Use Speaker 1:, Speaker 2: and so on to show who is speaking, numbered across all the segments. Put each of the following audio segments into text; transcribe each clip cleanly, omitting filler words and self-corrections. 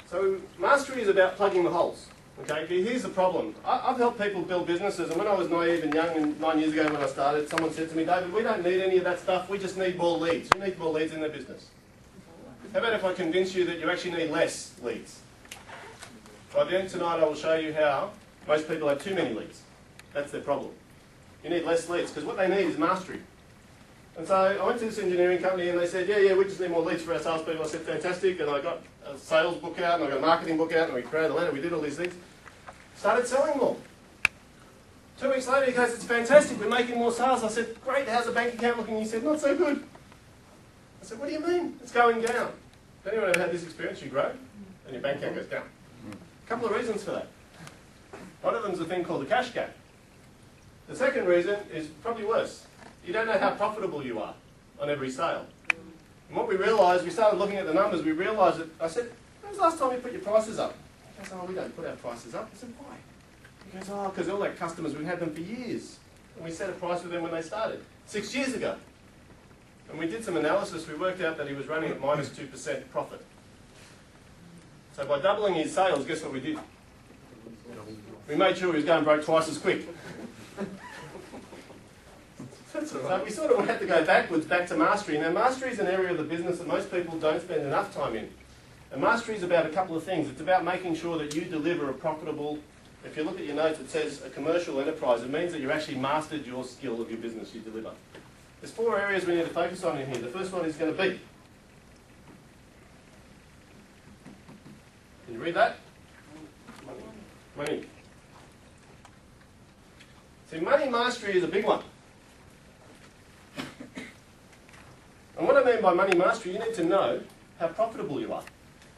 Speaker 1: So mastery is about plugging the holes. Okay, here's the problem. I've helped people build businesses, and when I was naive and young, and 9 years ago when I started, someone said to me, David, we don't need any of that stuff, we just need more leads. Who needs more leads in their business? How about if I convince you that you actually need less leads? By the end tonight I will show you how most people have too many leads. That's their problem. You need less leads, because what they need is mastery. And so I went to this engineering company and they said, yeah, we just need more leads for our salespeople. I said, fantastic, and I got a sales book out, and I got a marketing book out, and we created a letter, we did all these things. Started selling more. 2 weeks later he goes, it's fantastic, we're making more sales. I said, great, how's the bank account looking? He said, not so good. I said, what do you mean? It's going down. Has anyone ever had this experience? You grow, and your bank account goes down. A couple of reasons for that. One of them is a thing called the cash gap. The second reason is probably worse. You don't know how profitable you are on every sale. And what we realised, we started looking at the numbers, we realised that, I said, when was the last time you put your prices up? He goes, oh, we don't put our prices up. I said, why? He goes, oh, because all our customers, we've had them for years. And we set a price with them when they started, 6 years ago. And we did some analysis, we worked out that he was running at minus 2% profit. So by doubling his sales, guess what we did? We made sure he was going broke twice as quick. So we sort of had to go backwards, back to mastery. Now mastery is an area of the business that most people don't spend enough time in. And mastery is about a couple of things. It's about making sure that you deliver a profitable, if you look at your notes it says a commercial enterprise. It means that you actually mastered your skill of your business you deliver. There's 4 areas we need to focus on in here. The first one is going to be, can you read that? Money. See, money mastery is a big one. And what I mean by money mastery, you need to know how profitable you are.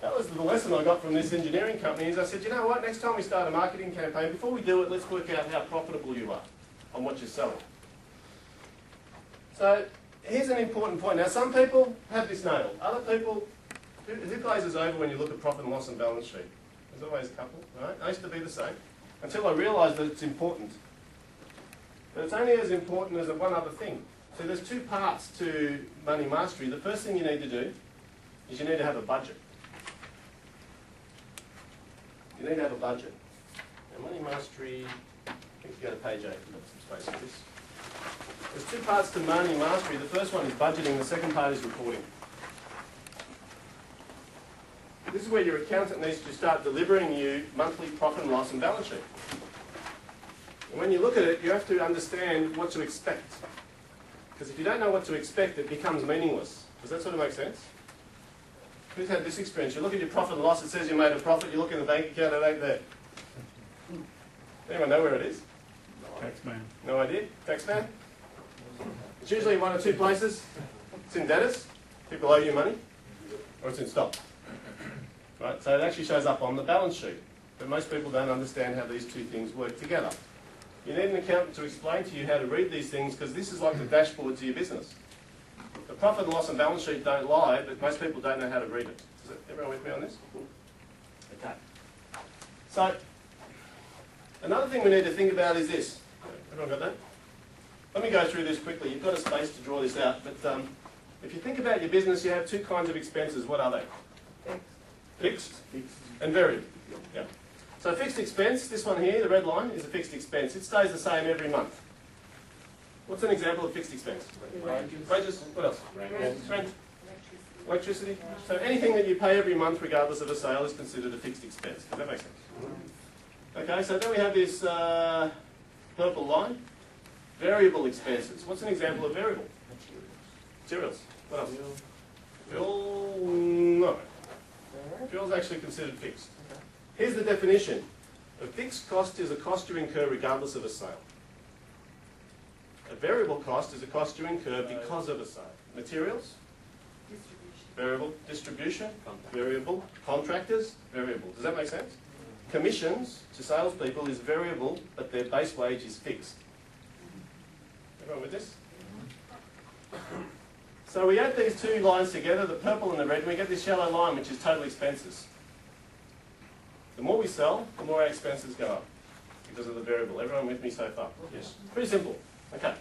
Speaker 1: That was the lesson I got from this engineering company, is I said, you know what, next time we start a marketing campaign, before we do it, let's work out how profitable you are on what you're selling. So, here's an important point. Now, some people have this nailed. Other people, who glazes over when you look at profit and loss and balance sheet? There's always a couple, right? I used to be the same, until I realised that it's important. But it's only as important as one other thing. So there's 2 parts to money mastery. The first thing you need to do is you need to have a budget. You need to have a budget. Now money mastery, I think you go to page 8, we've got some space for this. There's 2 parts to money mastery. The first one is budgeting, the second part is reporting. This is where your accountant needs to start delivering you monthly profit and loss and balance sheet. And when you look at it, you have to understand what to expect. Because if you don't know what to expect, it becomes meaningless. Does that sort of make sense? Who's had this experience? You look at your profit and loss, it says you made a profit, you look in the bank account, it ain't there. Anyone know where it is?
Speaker 2: Taxman.
Speaker 1: No idea? Taxman? It's usually in 1 or 2 places. It's in debtors, people owe you money, or it's in stock. Right? So it actually shows up on the balance sheet. But most people don't understand how these 2 things work together. You need an accountant to explain to you how to read these things, because this is like the dashboard to your business. The profit and loss and balance sheet don't lie, but most people don't know how to read it. Is everyone with me on this? Okay. So, another thing we need to think about is this. Everyone got that? Let me go through this quickly. You've got a space to draw this out, but if you think about your business, you have 2 kinds of expenses. What are they? Fixed and variable. Yeah. So fixed expense, this one here, the red line, is a fixed expense. It stays the same every month. What's an example of fixed expense? Wages. What else? Rent. Electricity. So anything that you pay every month regardless of a sale is considered a fixed expense. Does that make sense? Okay, so then we have this purple line. Variable expenses. What's an example of variable? Materials. What else? Fuel. No. Fuel's actually considered fixed. Here's the definition. A fixed cost is a cost you incur regardless of a sale. A variable cost is a cost you incur because of a sale. Materials? Variable. Distribution? Variable. Contractors? Variable. Does that make sense? Commissions to salespeople is variable, but their base wage is fixed. Everyone with this? So we add these 2 lines together, the purple and the red, and we get this yellow line, which is total expenses. The more we sell, the more our expenses go up because of the variable. Everyone with me so far? Yes. Pretty simple. Okay.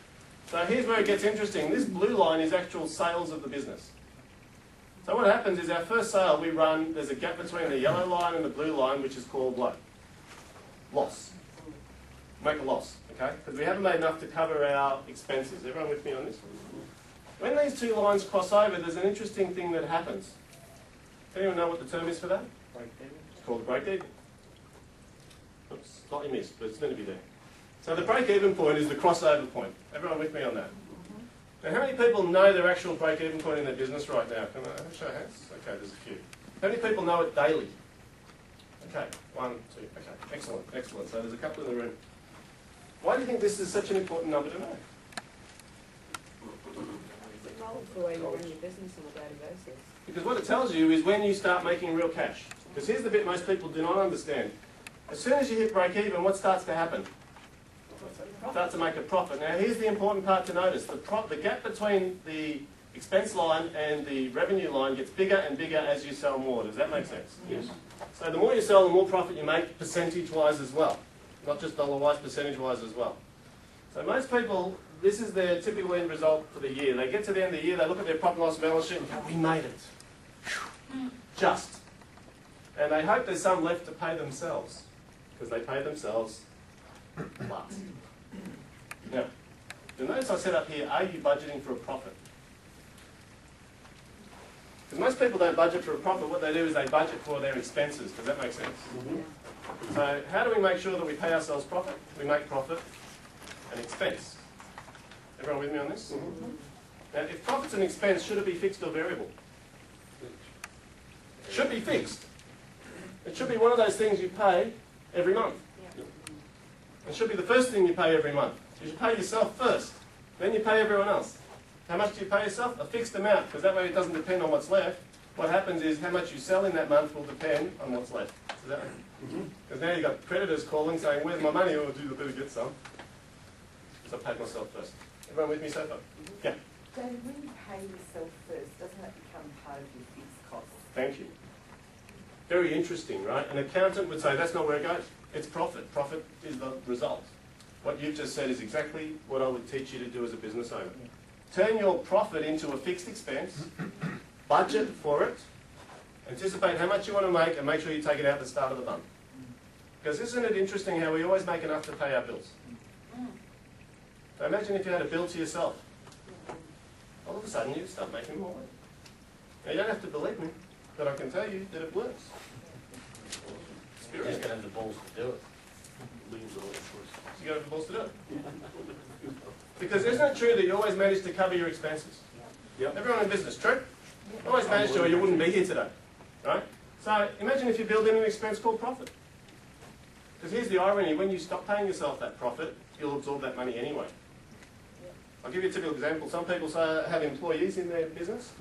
Speaker 1: So here's where it gets interesting. This blue line is actual sales of the business. So what happens is our first sale we run, there's a gap between the yellow line and the blue line, which is called what? Loss. Make a loss, okay? Because we haven't made enough to cover our expenses. Everyone with me on this? When these two lines cross over, there's an interesting thing that happens. Anyone know what the term is for that?
Speaker 2: Break-even.
Speaker 1: It's called break-even. Oops, slightly missed, but it's going to be there. So the break-even point is the crossover point. Everyone with me on that? Now, how many people know their actual break-even point in their business right now? Can I show hands? Okay, there's a few. How many people know it daily? Okay, 1, 2, okay, excellent, excellent. So there's a couple in the room. Why do you think this is such an important number to know?
Speaker 3: It's the way you run your business on a daily basis.
Speaker 1: Because what it tells you is when you start making real cash. Because here's the bit most people do not understand. As soon as you hit break-even, what starts to happen? Start to make a profit. Now here's the important part to notice. The gap between the expense line and the revenue line gets bigger and bigger as you sell more. Does that make sense?
Speaker 2: Yes.
Speaker 1: So the more you sell, the more profit you make percentage-wise as well. Not just dollar-wise, percentage-wise as well. So most people, this is their typical end result for the year. They get to the end of the year, they look at their profit and loss balance sheet and go, we made it. Just. And they hope there's some left to pay themselves. Because they pay themselves last. Now, you'll notice I said up here, are you budgeting for a profit? Because most people don't budget for a profit. What they do is they budget for their expenses. Does that make sense?
Speaker 2: Mm-hmm.
Speaker 1: So how do we make sure that we pay ourselves profit? We make profit an expense. Everyone with me on this?
Speaker 2: Mm-hmm.
Speaker 1: Now, if profit's an expense, should it be fixed or variable? It should be fixed. It should be one of those things you pay every month. It should be the first thing you pay every month. You should pay yourself first, then you pay everyone else. How much do you pay yourself? A fixed amount, because that way it doesn't depend on what's left. What happens is how much you sell in that month will depend on what's left. Does that make? Because now you've got creditors calling saying, where's my money? Oh, do you better get some. So I paid myself first. Everyone with me so far? Yeah.
Speaker 4: David, when you pay yourself first, doesn't that become part of your fixed costs?
Speaker 1: Thank you. Very interesting, right? An accountant would say that's not where it goes. It's profit. Profit is the result. What you've just said is exactly what I would teach you to do as a business owner. Turn your profit into a fixed expense, budget for it, anticipate how much you want to make, and make sure you take it out at the start of the month. Because isn't it interesting how we always make enough to pay our bills? So imagine if you had a bill to yourself. All of a sudden you start making more money. Now you don't have to believe me, but I can tell you that it works.
Speaker 2: You're just going to have the balls to do it.
Speaker 1: You got the balls to do it. Because isn't it true that you always manage to cover your expenses?
Speaker 2: Yep.
Speaker 1: Everyone in business, true? Always managed to, or you wouldn't be here today. Right? So imagine if you build in an expense called profit. Because here's the irony, when you stop paying yourself that profit, you'll absorb that money anyway. I'll give you a typical example. Some people have employees in their business,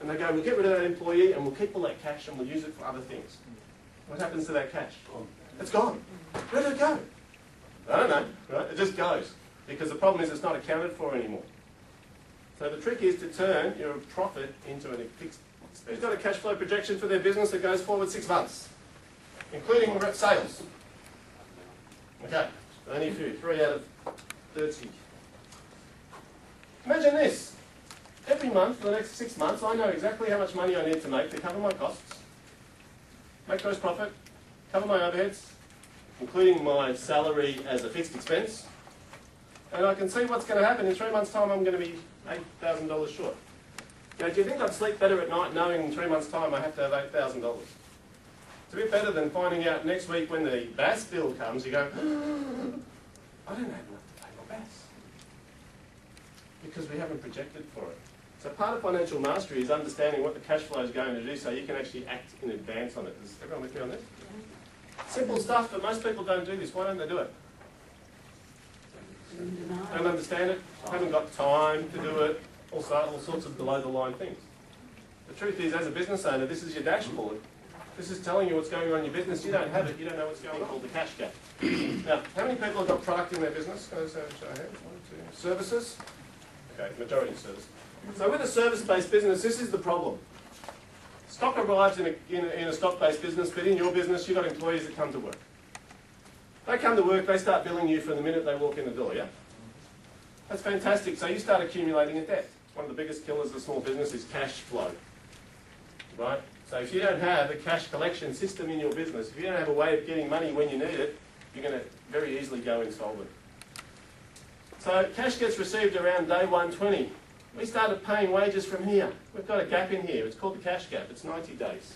Speaker 1: and they go, we'll get rid of that employee and we'll keep all that cash and we'll use it for other things. What happens to that cash? It's gone. Where did it go? I don't know. Right? It just goes. Because the problem is it's not accounted for anymore. So the trick is to turn your profit into a fixed expense. Who's got a cash flow projection for their business that goes forward 6 months? Including sales. Okay. Only a few. 3 out of 30. Imagine this. Every month for the next 6 months, I know exactly how much money I need to make to cover my costs, make gross profit, cover my overheads, including my salary as a fixed expense, and I can see what's going to happen. In 3 months' time, I'm going to be $8,000 short. Now, do you think I'd sleep better at night knowing in 3 months' time I have to have $8,000? It's a bit better than finding out next week when the BAS bill comes, you go, I don't have enough to pay my BAS. Because we haven't projected for it. So part of financial mastery is understanding what the cash flow is going to do so you can actually act in advance on it. Is everyone with me on this? Simple stuff, but most people don't do this. Why don't they do it? Don't understand it, haven't got time to do it, all sorts of below-the-line things. The truth is, as a business owner, this is your dashboard. This is telling you what's going on in your business. You don't have it, you don't know what's going on, called the cash gap. Now, how many people have got product in their business? Can I show hands? 1, 2. Services? Okay, majority service. So with a service-based business, this is the problem. Stock arrives in a stock-based business, but in your business, you've got employees that come to work. They come to work, they start billing you from the minute they walk in the door, yeah? That's fantastic. So you start accumulating a debt. One of the biggest killers of small business is cash flow. right? So if you don't have a cash collection system in your business, if you don't have a way of getting money when you need it, you're going to very easily go insolvent. So cash gets received around day 120. We started paying wages from here. We've got a gap in here. It's called the cash gap. It's 90 days.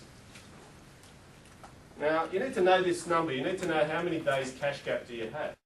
Speaker 1: Now, you need to know this number. You need to know how many days cash gap do you have.